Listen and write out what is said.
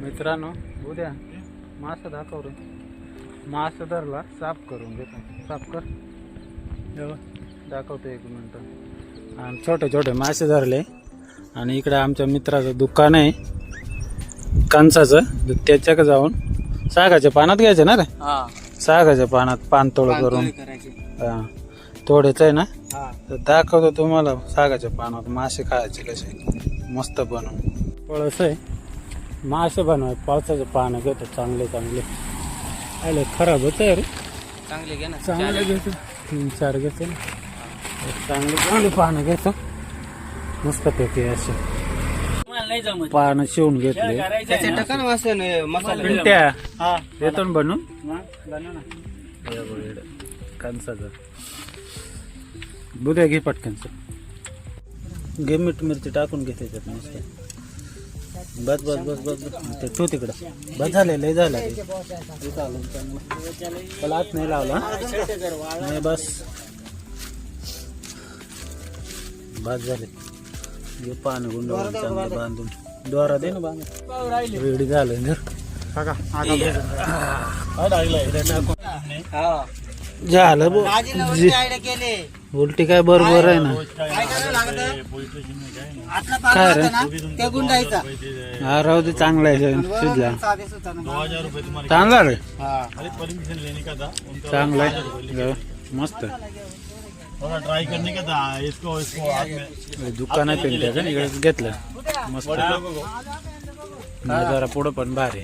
मित्रांनो उद्या मासा दाखव रे. मासा धरला साफ करून घेतो. साफ कर दाखवतो एक मिनिट. आणि छोटे छोटे मासे धरले. आणि इकडे आमच्या मित्राचं दुकान आहे कंसाचं. त्याच्याकडे जाऊन सागाच्या पानात घ्यायचं ना रे. सागाच्या पानात पानतोड करून थोडेच आहे ना. तर दाखवतो तुम्हाला सागाच्या पानात मासे खायचे कसे मस्त बनवून. पळस आहे मासे बनवाय पावसाचं पानं घेतो चांगले चांगले. आले खराब होत रे. चांगले घे ना. चांगले घेतो 3-4 घेतो ना. चांगले चांगले पानं घेतो मस्त पैकी असे पानं शिवून घेतले. पिंट्या देतो ना बनवून कंसाचं. बुद्या घे पटकनच घे. मीठ मिरची टाकून घे त्याच्यात मस्त. बस बस बस बस बस ते ठेव तिकडं. बस झाले लय झालं ते. त्याला हात नाही लावला नाही. बस बस झाले. हे पानं गुंडाळून चांगलं बांधून दोरा दे ना बांधून. रेडी झालं झालं उलटी काय बरोबर आहे ना. काय रे हा राहू दे. चांगला आहे शिजला चांगला रे. चांगला आहे मस्त. दुकान आहे पेंट्याचं इकडे घेतलं मस्त. जरा पुढं पण भारी.